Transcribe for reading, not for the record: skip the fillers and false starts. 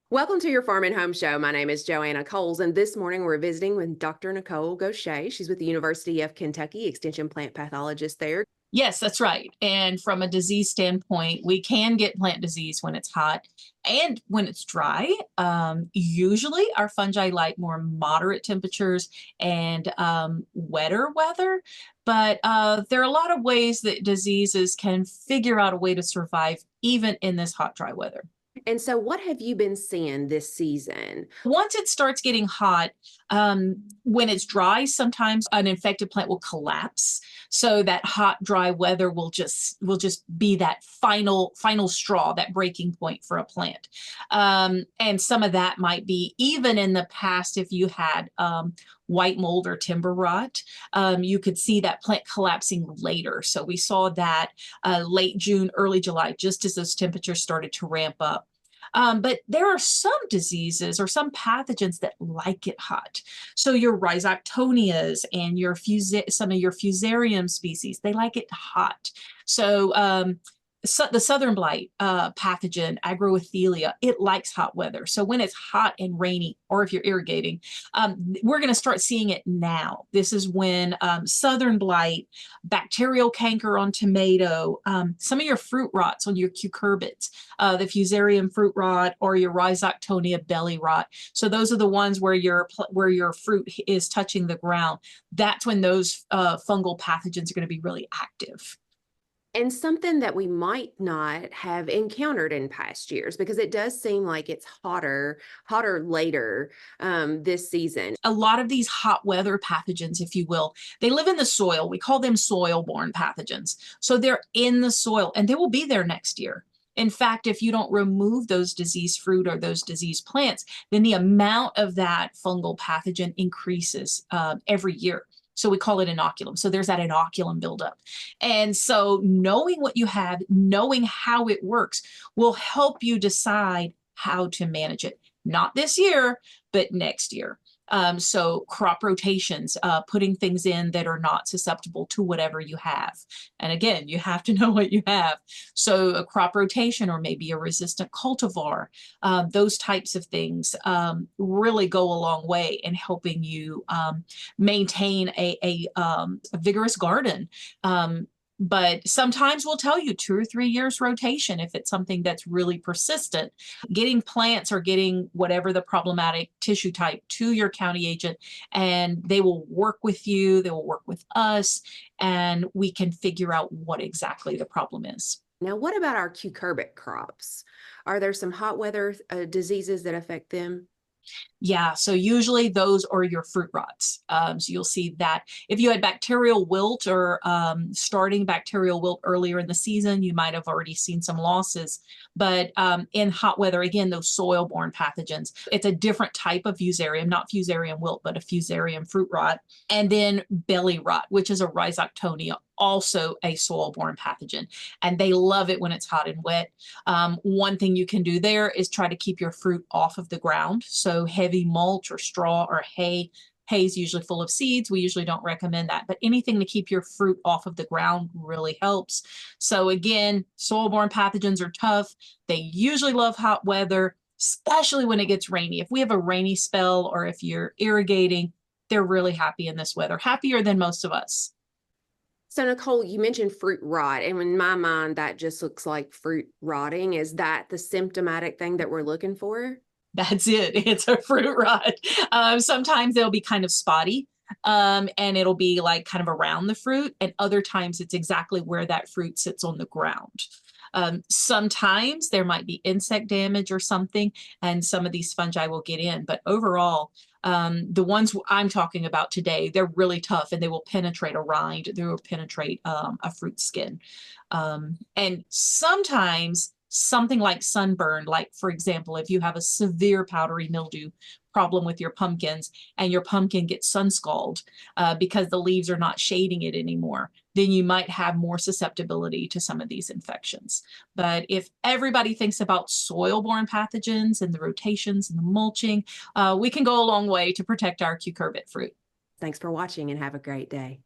Welcome to your Farm and Home Show. My name is Joanna Coles, and this morning we're visiting with Dr. Nicole Gauthier. She's with the University of Kentucky, Extension Plant Pathologist there. Yes, that's right. And from a disease standpoint, we can get plant disease when it's hot and when it's dry. Usually, our fungi like more moderate temperatures and wetter weather. But there are a lot of ways that diseases can figure out a way to survive even in this hot, dry weather. And so, what have you been seeing this season? Once it starts getting hot, when it's dry, sometimes an infected plant will collapse. So that hot, dry weather will just be that final straw, that breaking point for a plant. And some of that might be even in the past, if you had white mold or timber rot, you could see that plant collapsing later. So we saw that late June, early July, just as those temperatures started to ramp up. But there are some diseases or some pathogens that like it hot. So your rhizoctonias and some of your fusarium species, they like it hot. So the southern blight pathogen, agroethelia, it likes hot weather. So when it's hot and rainy, or if you're irrigating, we're going to start seeing it now. This is when southern blight, bacterial canker on tomato, some of your fruit rots on your cucurbits, the fusarium fruit rot, or your rhizoctonia belly rot. So those are the ones where your fruit is touching the ground. That's when those fungal pathogens are going to be really active. And something that we might not have encountered in past years, because it does seem like it's hotter later this season. A lot of these hot weather pathogens, if you will, they live in the soil. We call them soil-borne pathogens. So they're in the soil and they will be there next year. In fact, if you don't remove those diseased fruit or those diseased plants, then the amount of that fungal pathogen increases every year. So we call it inoculum. So there's that inoculum buildup. And so knowing what you have, knowing how it works, will help you decide how to manage it. Not this year, but next year. So crop rotations, putting things in that are not susceptible to whatever you have. And again, you have to know what you have. So a crop rotation or maybe a resistant cultivar, those types of things really go a long way in helping you maintain a vigorous garden. But sometimes we'll tell you 2 or 3 years rotation if it's something that's really persistent. Getting plants or getting whatever the problematic tissue type to your county agent, and they will work with you, they will work with us, and we can figure out what exactly the problem is. Now, what about our cucurbit crops? Are there some hot weather diseases that affect them? Yeah, so usually those are your fruit rots. So you'll see that if you had bacterial wilt or starting bacterial wilt earlier in the season, you might have already seen some losses. But in hot weather, again, those soil-borne pathogens, it's a different type of fusarium, not fusarium wilt, but a fusarium fruit rot. And then belly rot, which is a rhizoctonia, also a soil-borne pathogen. And they love it when it's hot and wet. One thing you can do there is try to keep your fruit off of the ground. So heavy mulch or straw or hay. Hay is usually full of seeds. We usually don't recommend that, but anything to keep your fruit off of the ground really helps. So again, soil-borne pathogens are tough. They usually love hot weather, especially when it gets rainy. If we have a rainy spell or if you're irrigating, they're really happy in this weather, happier than most of us. So, Nicole, you mentioned fruit rot, and in my mind, that just looks like fruit rotting. Is that the symptomatic thing that we're looking for? That's it. It's a fruit rot. Sometimes they'll be kind of spotty, and it'll be like kind of around the fruit. And other times it's exactly where that fruit sits on the ground. Sometimes there might be insect damage or something, and some of these fungi will get in. But overall, the ones I'm talking about today, they're really tough and they will penetrate a rind, they will penetrate a fruit skin. And sometimes something like sunburn, like for example, if you have a severe powdery mildew problem with your pumpkins and your pumpkin gets sun scald because the leaves are not shading it anymore, then you might have more susceptibility to some of these infections. But if everybody thinks about soil-borne pathogens and the rotations and the mulching, we can go a long way to protect our cucurbit fruit. Thanks for watching and have a great day.